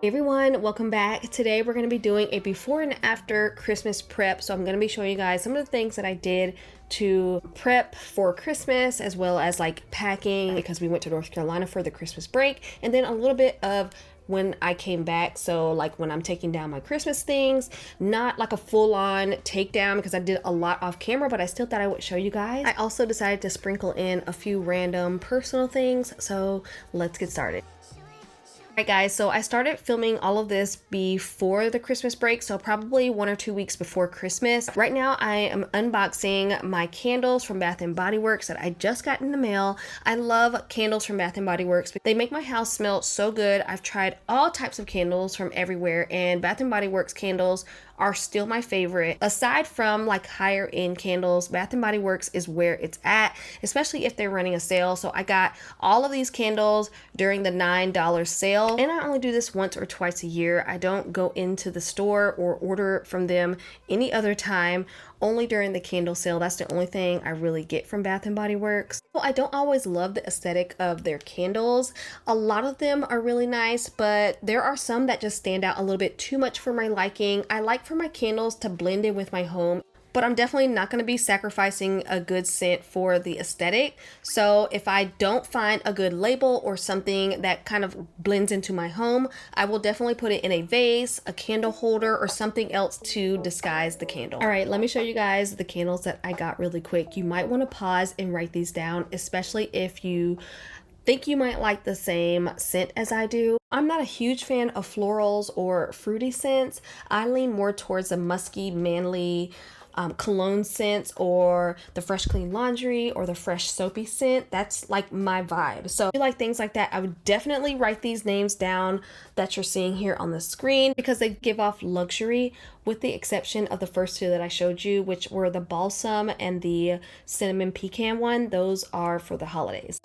Hey everyone, welcome back. Today we're going to be doing a before and after Christmas prep. So I'm going to be showing you guys some of the things that I did to prep for Christmas, as well as like packing because we went to North Carolina for the Christmas break, and then a little bit of when I came back. So like when I'm taking down my Christmas things, not like a full-on takedown because I did a lot off camera, but I still thought I would show you guys. I also decided to sprinkle in a few random personal things. So let's get started. Alright guys, so I started filming all of this before the Christmas break, so probably 1 or 2 weeks before Christmas. Right now I am unboxing my candles from Bath & Body Works that I just got in the mail. I love candles from Bath & Body Works. They make my house smell so good. I've tried all types of candles from everywhere, and Bath & Body Works candles are still my favorite. Aside from like higher end candles, Bath & Body Works is where it's at, especially if they're running a sale. So I got all of these candles during the $9 sale, and I only do this once or twice a year. I don't go into the store or order from them any other time, only during the candle sale. That's the only thing I really get from Bath & Body Works. Well, I don't always love the aesthetic of their candles. A lot of them are really nice, but there are some that just stand out a little bit too much for my liking. I like for my candles to blend in with my home, but I'm definitely not going to be sacrificing a good scent for the aesthetic. So if I don't find a good label or something that kind of blends into my home, I will definitely put it in a vase, a candle holder, or something else to disguise the candle. All right, let me show you guys the candles that I got really quick. You might want to pause and write these down, especially if you think you might like the same scent as I do. I'm not a huge fan of florals or fruity scents. I lean more towards a musky, manly, cologne scents, or the fresh clean laundry or the fresh soapy scent. That's like my vibe. So if you like things like that, I would definitely write these names down that you're seeing here on the screen because they give off luxury, with the exception of the first two that I showed you, which were the balsam and the cinnamon pecan one. Those are for the holidays.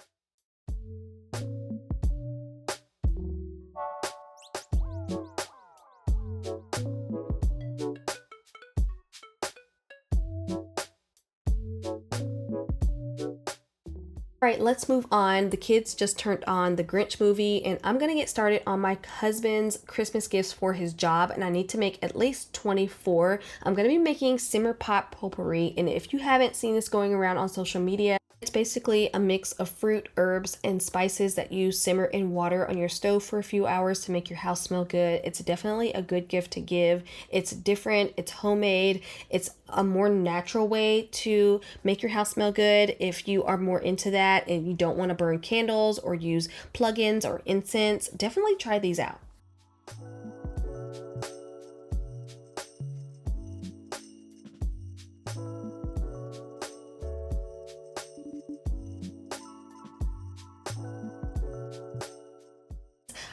All right, let's move on. The kids just turned on the Grinch movie, and I'm gonna get started on my husband's Christmas gifts for his job, and I need to make at least 24. I'm gonna be making simmer pot potpourri, and if you haven't seen this going around on social media, it's basically a mix of fruit, herbs, and spices that you simmer in water on your stove for a few hours to make your house smell good. It's definitely a good gift to give. It's different, it's homemade, it's a more natural way to make your house smell good if you are more into that and you don't want to burn candles or use plugins or incense. Definitely try these out.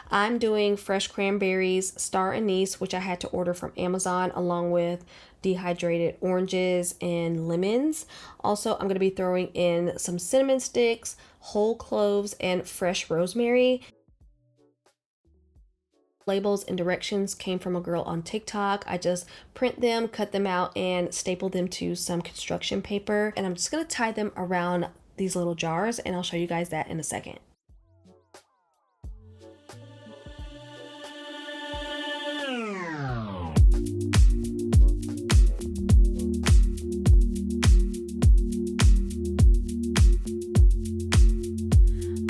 I'm doing fresh cranberries, star anise, which I had to order from Amazon, along with dehydrated oranges and lemons. Also, I'm going to be throwing in some cinnamon sticks, whole cloves, and fresh rosemary. Labels and directions came from a girl on TikTok. I just print them, cut them out, and staple them to some construction paper. And I'm just going to tie them around these little jars, and I'll show you guys that in a second.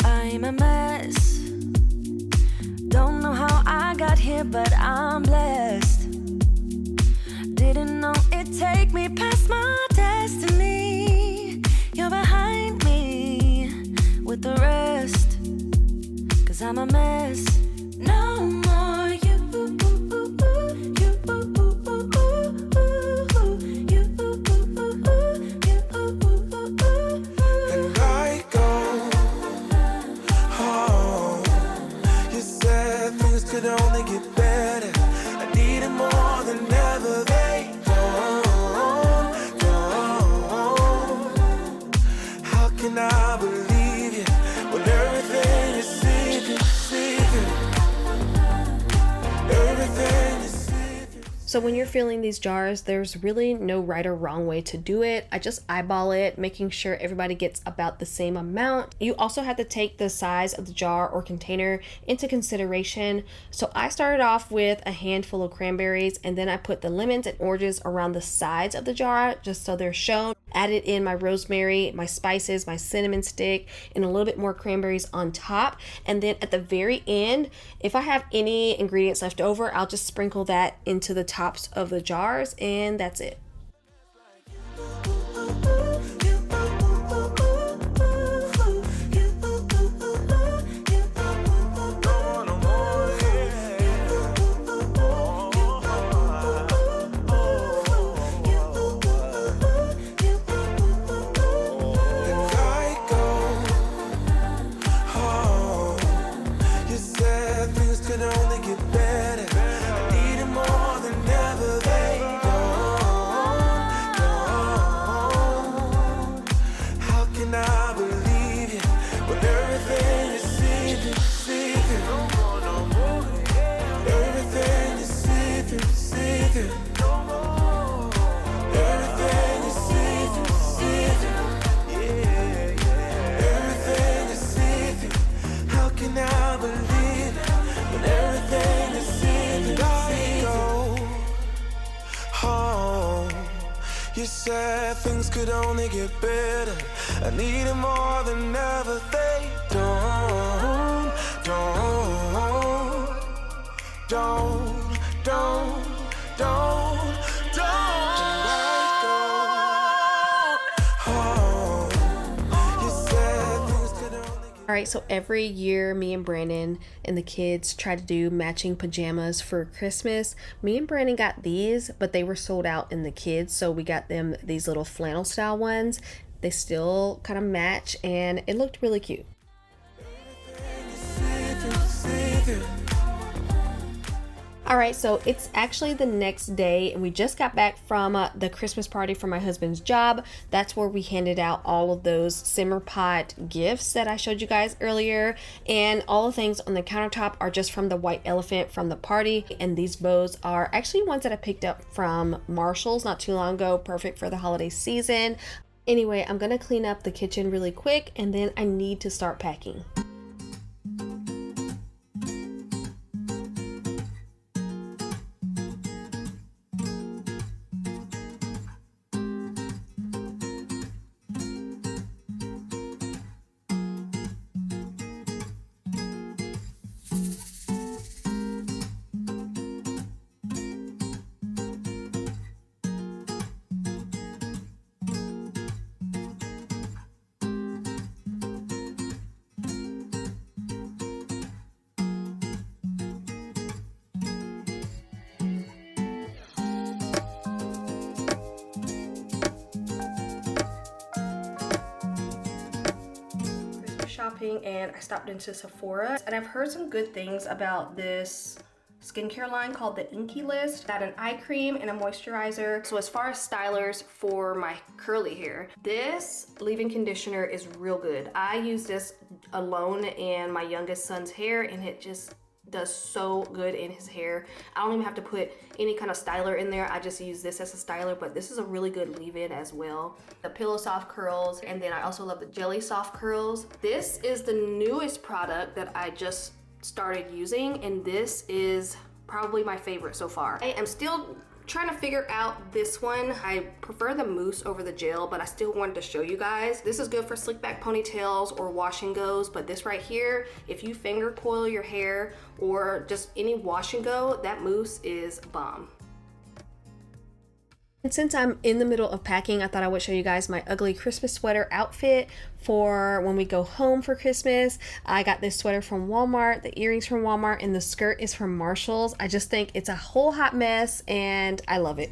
I'm a mess. Don't know how I got here, but I'm blessed. Didn't know it'd take me past my destiny. You're behind me with the rest, 'cause I'm a mess. No more you. Could only get better. I need it more than ever. They don't. How can I believe you when everything is secret? Everything is secret. So when you're filling these jars, there's really no right or wrong way to do it. I just eyeball it, making sure everybody gets about the same amount. You also have to take the size of the jar or container into consideration. So I started off with a handful of cranberries, and then I put the lemons and oranges around the sides of the jar just so they're shown. Added in my rosemary, my spices, my cinnamon stick, and a little bit more cranberries on top. And then at the very end, if I have any ingredients left over, I'll just sprinkle that into the tops of the jars, and that's it. You said things could only get better. I need it more than ever. They don't. Alright, so every year me and Brandon and the kids try to do matching pajamas for Christmas. Me and Brandon got these, but they were sold out in the kids, so we got them these little flannel style ones. They still kind of match, and it looked really cute. Alright, so it's actually the next day, and we just got back from the Christmas party for my husband's job. That's where we handed out all of those simmer pot gifts that I showed you guys earlier, and all the things on the countertop are just from the white elephant from the party. And these bows are actually ones that I picked up from Marshall's not too long ago, perfect for the holiday season. Anyway, I'm gonna clean up the kitchen really quick, and then I need to start packing. Shopping, and I stopped into Sephora, and I've heard some good things about this skincare line called the Inky List. Got an eye cream and a moisturizer. So as far as stylers for my curly hair, this leave-in conditioner is real good. I use this alone in my youngest son's hair, and it just does so good in his hair. I don't even have to put any kind of styler in there. I just use this as a styler, but this is a really good leave-in as well. The Pillow Soft Curls, and then I also love the Jelly Soft Curls. This is the newest product that I just started using, and this is probably my favorite so far. I am still trying to figure out this one. I prefer the mousse over the gel, but I still wanted to show you guys. This is good for slick back ponytails or wash and goes, but this right here, if you finger coil your hair or just any wash and go, that mousse is bomb. And since I'm in the middle of packing, I thought I would show you guys my ugly Christmas sweater outfit for when we go home for Christmas. I got this sweater from Walmart, the earrings from Walmart, and the skirt is from Marshall's. I just think it's a whole hot mess, and I love it.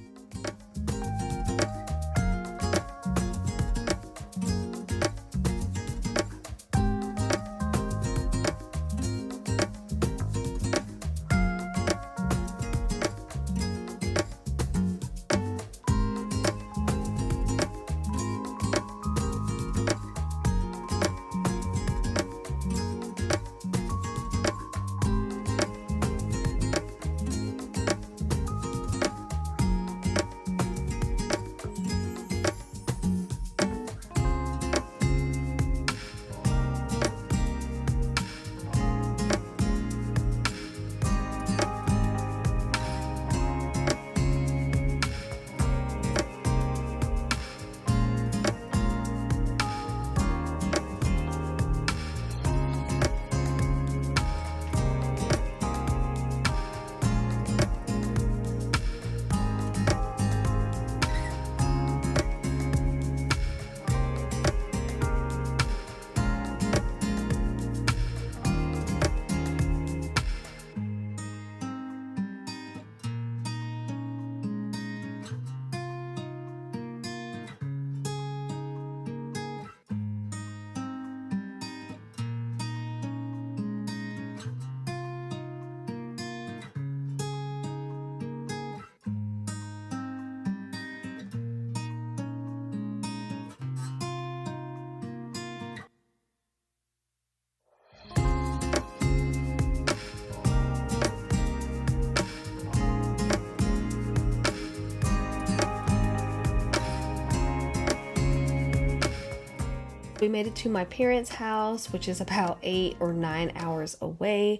We made it to my parents' house, which is about 8 or 9 hours away.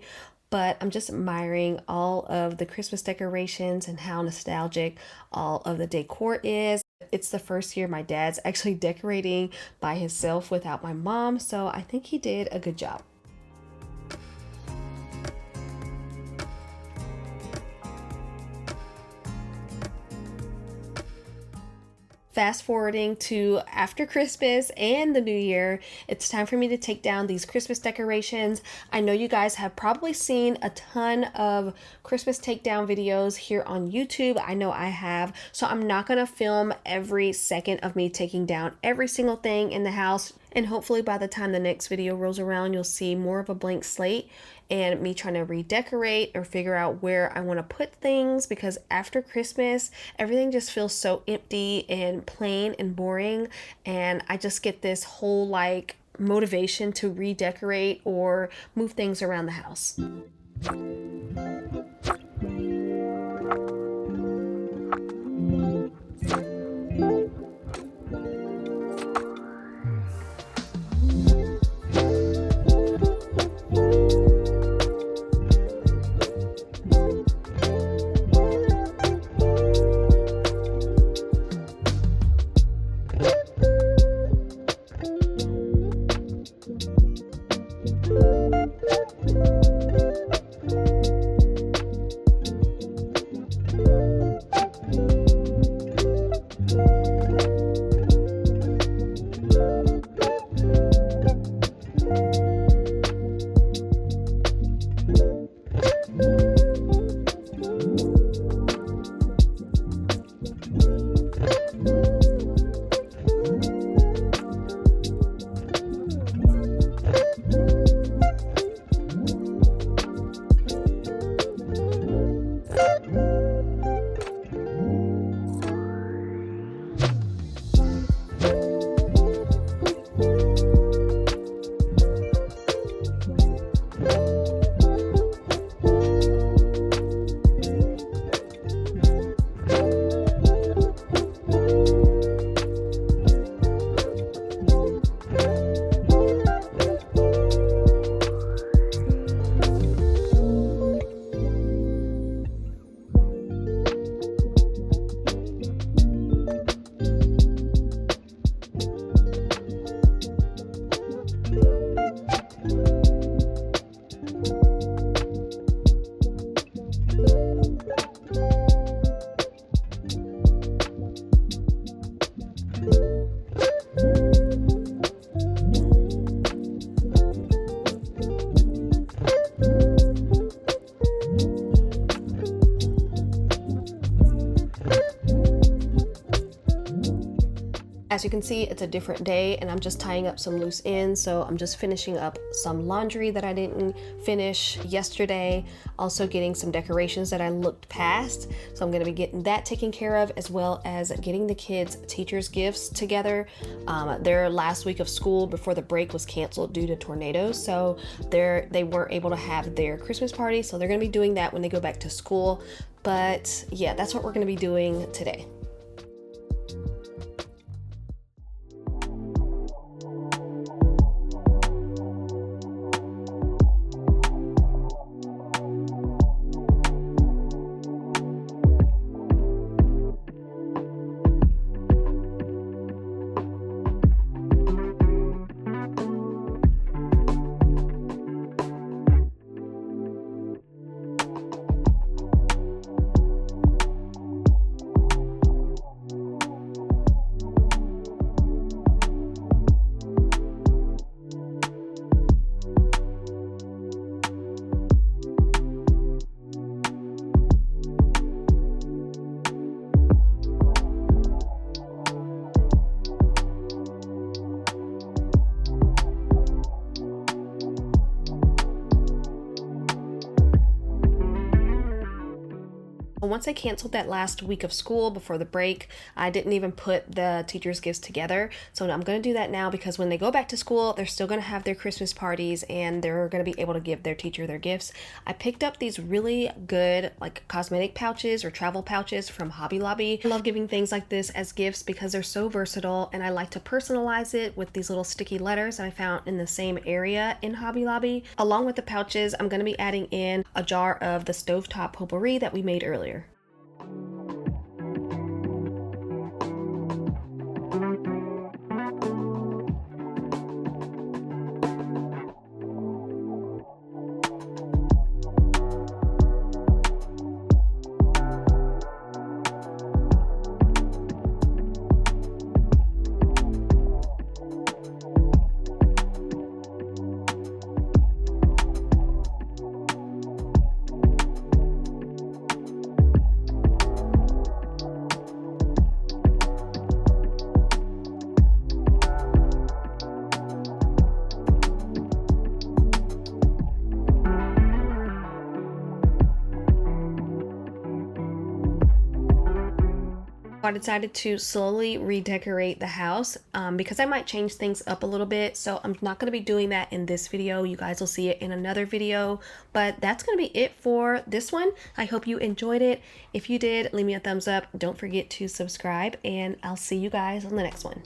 But I'm just admiring all of the Christmas decorations and how nostalgic all of the decor is. It's the first year my dad's actually decorating by himself without my mom, so I think he did a good job. Fast forwarding to after Christmas and the New Year, it's time for me to take down these Christmas decorations. I know you guys have probably seen a ton of Christmas takedown videos here on YouTube. I know I have, so I'm not gonna film every second of me taking down every single thing in the house. And hopefully by the time the next video rolls around, you'll see more of a blank slate and me trying to redecorate or figure out where I want to put things, because after Christmas, everything just feels so empty and plain and boring. And I just get this whole like motivation to redecorate or move things around the house. As you can see, it's a different day and I'm just tying up some loose ends. So I'm just finishing up some laundry that I didn't finish yesterday. Also getting some decorations that I looked past. So I'm gonna be getting that taken care of, as well as getting the kids' teachers' gifts together. Their last week of school before the break was canceled due to tornadoes. So they weren't able to have their Christmas party. So they're gonna be doing that when they go back to school. But yeah, that's what we're gonna be doing today. Once I canceled that last week of school before the break, I didn't even put the teachers' gifts together. So I'm going to do that now, because when they go back to school, they're still going to have their Christmas parties and they're going to be able to give their teacher their gifts. I picked up these really good like cosmetic pouches or travel pouches from Hobby Lobby. I love giving things like this as gifts because they're so versatile, and I like to personalize it with these little sticky letters that I found in the same area in Hobby Lobby. Along with the pouches, I'm going to be adding in a jar of the stovetop potpourri that we made earlier. I decided to slowly redecorate the house because I might change things up a little bit. So I'm not going to be doing that in this video. You guys will see it in another video. But that's going to be it for this one. I hope you enjoyed it. If you did, leave me a thumbs up. Don't forget to subscribe, and I'll see you guys on the next one.